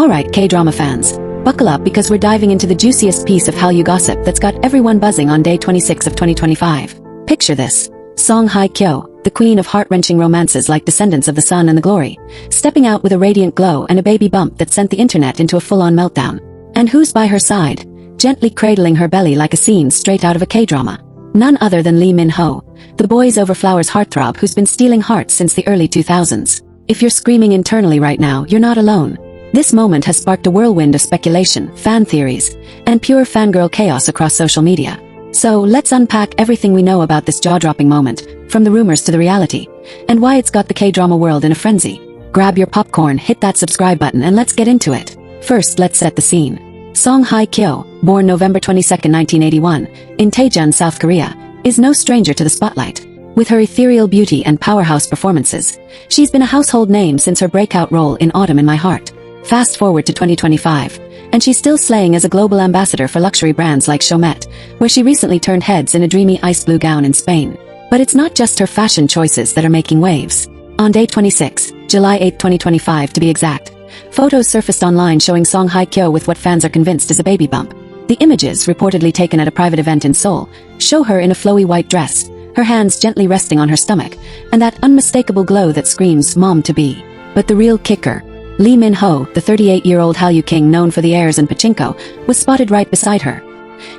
Alright K-drama fans, buckle up because we're diving into the juiciest piece of Hallyu gossip that's got everyone buzzing on day 26 of 2025. Picture this. Song Hye Kyo, the queen of heart-wrenching romances like Descendants of the Sun and the Glory, stepping out with a radiant glow and a baby bump that sent the internet into a full-on meltdown. And who's by her side, gently cradling her belly like a scene straight out of a K-drama? None other than Lee Min-ho, the boys over flowers heartthrob who's been stealing hearts since the early 2000s. If you're screaming internally right now, you're not alone. This moment has sparked a whirlwind of speculation, fan theories, and pure fangirl chaos across social media. So let's unpack everything we know about this jaw-dropping moment, from the rumors to the reality, and why it's got the K-drama world in a frenzy. Grab your popcorn, hit that subscribe button, and let's get into it. First, let's set the scene. Song Hye Kyo, born November 22, 1981, in Daejeon, South Korea, is no stranger to the spotlight. With her ethereal beauty and powerhouse performances, she's been a household name since her breakout role in Autumn in My Heart. Fast forward to 2025, and she's still slaying as a global ambassador for luxury brands like Chomet, where she recently turned heads in a dreamy ice blue gown in Spain. But it's not just her fashion choices that are making waves. On day 26, July 8, 2025 to be exact, photos surfaced online showing Song Hye Kyo with what fans are convinced is a baby bump. The images, reportedly taken at a private event in Seoul, show her in a flowy white dress, her hands gently resting on her stomach, and that unmistakable glow that screams mom-to-be. But the real kicker, Lee Min-ho, the 38-year-old Hallyu king known for the airs and pachinko, was spotted right beside her,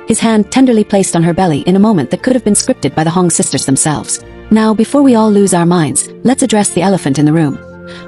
his hand tenderly placed on her belly in a moment that could have been scripted by the Hong sisters themselves. Now, before we all lose our minds, let's address the elephant in the room.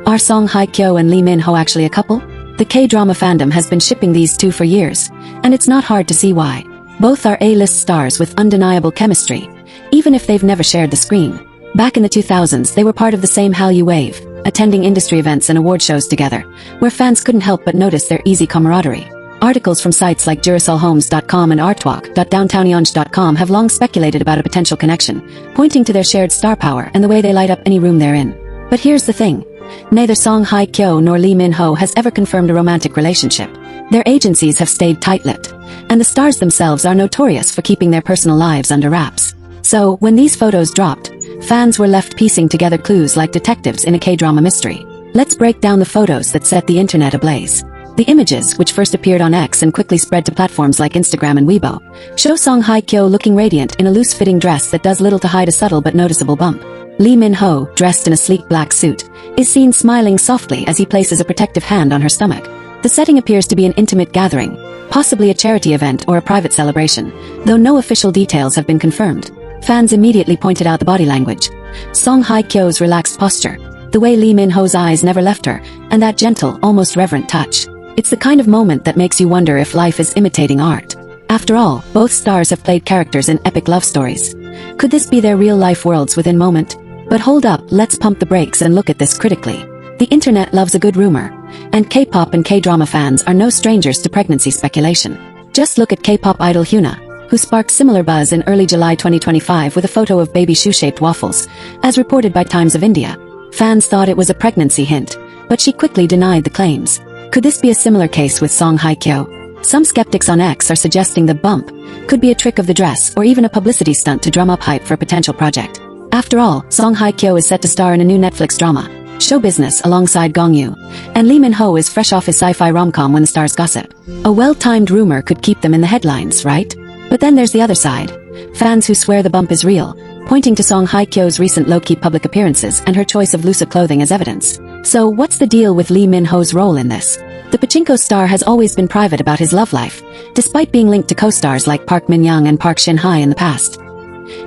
Are Song Hye Kyo and Lee Min-ho actually a couple? The K-drama fandom has been shipping these two for years, and it's not hard to see why. Both are A-list stars with undeniable chemistry, even if they've never shared the screen. Back in the 2000s, they were part of the same Hallyu wave, attending industry events and award shows together, where fans couldn't help but notice their easy camaraderie. Articles from sites like JerusalemHomes.com and artwalk.downtownyonj.com have long speculated about a potential connection, pointing to their shared star power and the way they light up any room they're in. But here's the thing. Neither Song Hye Kyo nor Lee Min-ho has ever confirmed a romantic relationship. Their agencies have stayed tight-lipped, and the stars themselves are notorious for keeping their personal lives under wraps. So, when these photos dropped, fans were left piecing together clues like detectives in a K-drama mystery. Let's break down the photos that set the internet ablaze. The images, which first appeared on X and quickly spread to platforms like Instagram and Weibo, show Song Hye Kyo looking radiant in a loose-fitting dress that does little to hide a subtle but noticeable bump. Lee Min-ho, dressed in a sleek black suit, is seen smiling softly as he places a protective hand on her stomach. The setting appears to be an intimate gathering, possibly a charity event or a private celebration, though no official details have been confirmed. Fans immediately pointed out the body language. Song Hye Kyo's relaxed posture, the way Lee Min-ho's eyes never left her, and that gentle, almost reverent touch. It's the kind of moment that makes you wonder if life is imitating art. After all, both stars have played characters in epic love stories. Could this be their real-life worlds within moment? But hold up, let's pump the brakes and look at this critically. The internet loves a good rumor, and K-pop and K-drama fans are no strangers to pregnancy speculation. Just look at K-pop idol Hyuna, who sparked similar buzz in early July 2025 with a photo of baby shoe-shaped waffles, as reported by Times of India. Fans thought it was a pregnancy hint, but she quickly denied the claims. Could this be a similar case with Song Hye Kyo? Some skeptics on X are suggesting the bump could be a trick of the dress or even a publicity stunt to drum up hype for a potential project. After all, Song Hye Kyo is set to star in a new Netflix drama, Show Business, alongside Gong Yoo, and Lee Min-ho is fresh off his sci-fi rom-com When the Stars Gossip. A well-timed rumor could keep them in the headlines, right? But then there's the other side. Fans who swear the bump is real, pointing to Song Hye Kyo's recent low-key public appearances and her choice of lucid clothing as evidence. So what's the deal with Lee Min-ho's role in this? The pachinko star has always been private about his love life, despite being linked to co-stars like Park Min-young and Park Shin-hye in the past.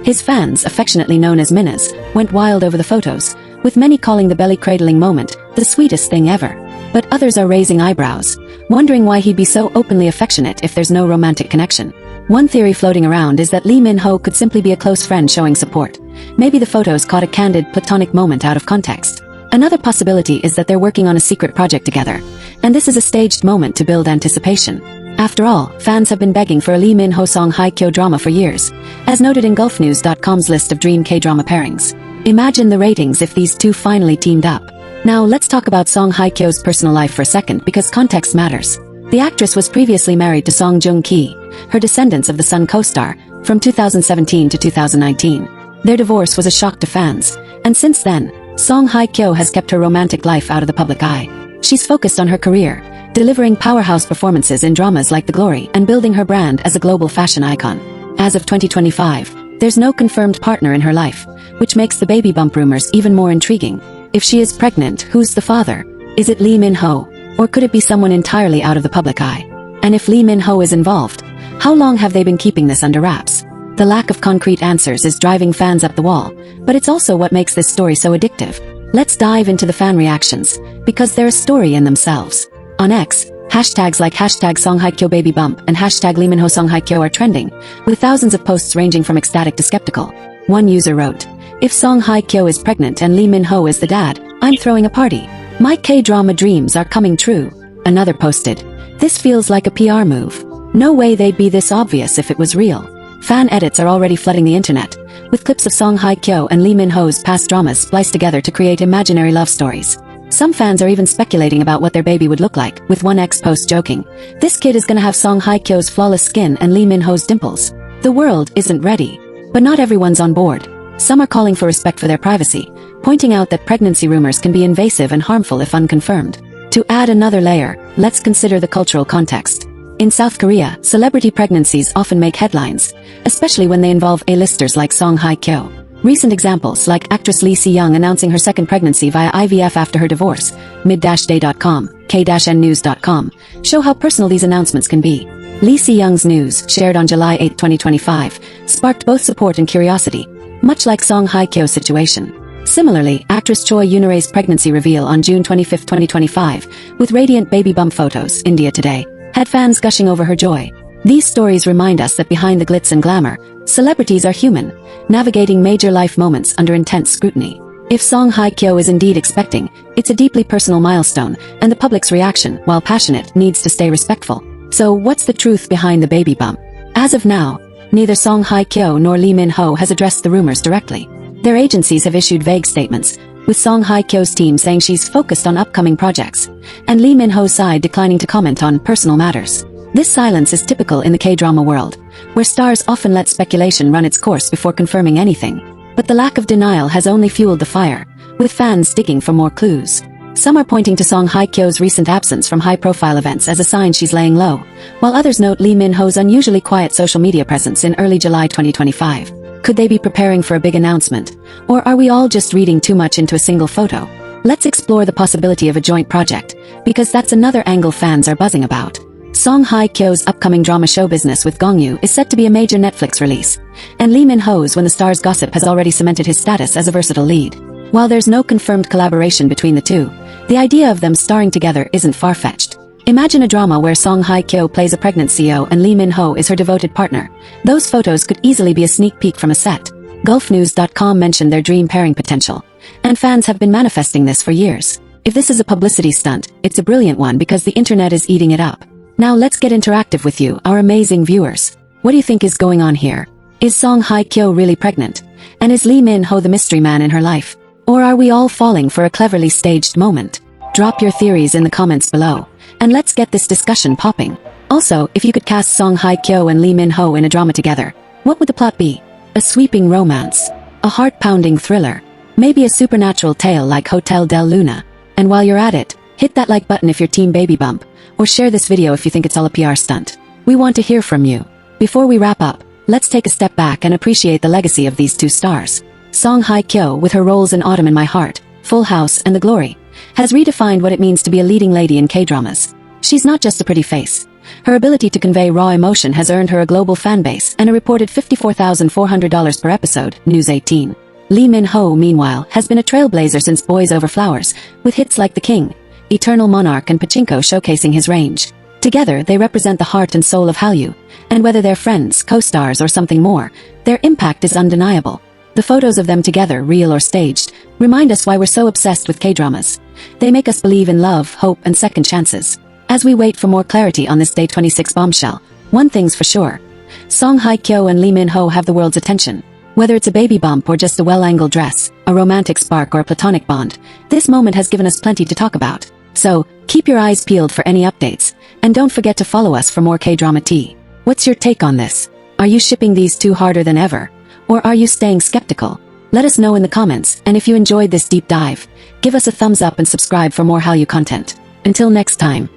His fans, affectionately known as Minnas, went wild over the photos, with many calling the belly-cradling moment the sweetest thing ever. But others are raising eyebrows, wondering why he'd be so openly affectionate if there's no romantic connection. One theory floating around is that Lee Min-ho could simply be a close friend showing support. Maybe the photos caught a candid, platonic moment out of context. Another possibility is that they're working on a secret project together, and this is a staged moment to build anticipation. After all, fans have been begging for a Lee Min-ho Song Hye Kyo drama for years, as noted in GulfNews.com's list of dream K-drama pairings. Imagine the ratings if these two finally teamed up. Now let's talk about Song Hye Kyo's personal life for a second because context matters. The actress was previously married to Song Joong-ki, her Descendants of the Sun co-star, from 2017 to 2019. Their divorce was a shock to fans, and since then, Song Hye Kyo has kept her romantic life out of the public eye. She's focused on her career, delivering powerhouse performances in dramas like The Glory and building her brand as a global fashion icon. As of 2025, there's no confirmed partner in her life, which makes the baby bump rumors even more intriguing. If she is pregnant, who's the father? Is it Lee Min-ho? Or could it be someone entirely out of the public eye? And if Lee Min-ho is involved, how long have they been keeping this under wraps? The lack of concrete answers is driving fans up the wall, but it's also what makes this story so addictive. Let's dive into the fan reactions, because they're a story in themselves. On X, hashtags like hashtag Song Hye Kyo baby bump and hashtag Lee Min-ho Song Hye Kyo are trending, with thousands of posts ranging from ecstatic to skeptical. One user wrote, "If Song Hye Kyo is pregnant and Lee Min-ho is the dad, I'm throwing a party. My K-drama dreams are coming true." Another posted, "This feels like a PR move. No way they'd be this obvious if it was real." Fan edits are already flooding the internet, with clips of Song Hye Kyo and Lee Min-ho's past dramas spliced together to create imaginary love stories. Some fans are even speculating about what their baby would look like, with one ex-post joking, "This kid is gonna have Song Hye Kyo's flawless skin and Lee Min-ho's dimples." The world isn't ready. But not everyone's on board. Some are calling for respect for their privacy, pointing out that pregnancy rumors can be invasive and harmful if unconfirmed. To add another layer, let's consider the cultural context. In South Korea, celebrity pregnancies often make headlines, especially when they involve A-listers like Song Hye Kyo. Recent examples like actress Lee Si-young announcing her second pregnancy via IVF after her divorce, mid-day.com, k-nnews.com, show how personal these announcements can be. Lee Si-young's news, shared on July 8, 2025, sparked both support and curiosity, much like Song Hye Kyo's situation. Similarly, actress Choi Yoon-rae's pregnancy reveal on June 25, 2025, with radiant baby bump photos, India Today, had fans gushing over her joy. These stories remind us that behind the glitz and glamour, celebrities are human, navigating major life moments under intense scrutiny. If Song Hye Kyo is indeed expecting, it's a deeply personal milestone, and the public's reaction, while passionate, needs to stay respectful. So what's the truth behind the baby bump? As of now, neither Song Hye Kyo nor Lee Min-ho has addressed the rumors directly. Their agencies have issued vague statements, with Song Hye Kyo's team saying she's focused on upcoming projects, and Lee Min-ho's side declining to comment on personal matters. This silence is typical in the K-drama world, where stars often let speculation run its course before confirming anything. But the lack of denial has only fueled the fire, with fans digging for more clues. Some are pointing to Song Hye Kyo's recent absence from high-profile events as a sign she's laying low, while others note Lee Min-ho's unusually quiet social media presence in early July 2025. Could they be preparing for a big announcement? Or are we all just reading too much into a single photo? Let's explore the possibility of a joint project, because that's another angle fans are buzzing about. Song Hye Kyo's upcoming drama show business with Gongyu is set to be a major Netflix release, and Lee Min-ho's When the Stars Gossip has already cemented his status as a versatile lead. While there's no confirmed collaboration between the two, the idea of them starring together isn't far-fetched. Imagine a drama where Song Hye Kyo plays a pregnant CEO and Lee Min-ho is her devoted partner. Those photos could easily be a sneak peek from a set. GulfNews.com mentioned their dream pairing potential, and fans have been manifesting this for years. If this is a publicity stunt, it's a brilliant one because the internet is eating it up. Now let's get interactive with you, our amazing viewers. What do you think is going on here? Is Song Hye Kyo really pregnant? And is Lee Min-ho the mystery man in her life? Or are we all falling for a cleverly staged moment? Drop your theories in the comments below, and let's get this discussion popping. Also, if you could cast Song Hye Kyo and Lee Min-ho in a drama together, what would the plot be? A sweeping romance? A heart-pounding thriller? Maybe a supernatural tale like Hotel del Luna? And while you're at it, hit that like button if you're team baby bump, or share this video if you think it's all a PR stunt. We want to hear from you. Before we wrap up, let's take a step back and appreciate the legacy of these two stars. Song Hye Kyo, with her roles in Autumn in My Heart, Full House, and The Glory, has redefined what it means to be a leading lady in K-dramas. She's not just a pretty face. Her ability to convey raw emotion has earned her a global fan base and a reported $54,400 per episode, News 18. Lee Min-ho, meanwhile, has been a trailblazer since Boys Over Flowers, with hits like The King, Eternal Monarch, and Pachinko showcasing his range. Together, they represent the heart and soul of Hallyu, and whether they're friends, co-stars, or something more, their impact is undeniable. The photos of them together, real or staged, remind us why we're so obsessed with K-dramas. They make us believe in love, hope, and second chances. As we wait for more clarity on this Day 26 bombshell, one thing's for sure. Song Hye Kyo and Lee Min-ho have the world's attention. Whether it's a baby bump or just a well-angled dress, a romantic spark or a platonic bond, this moment has given us plenty to talk about. So, keep your eyes peeled for any updates, and don't forget to follow us for more K-drama tea. What's your take on this? Are you shipping these two harder than ever? Or are you staying skeptical? Let us know in the comments, and if you enjoyed this deep dive, give us a thumbs up and subscribe for more Hallyu content. Until next time.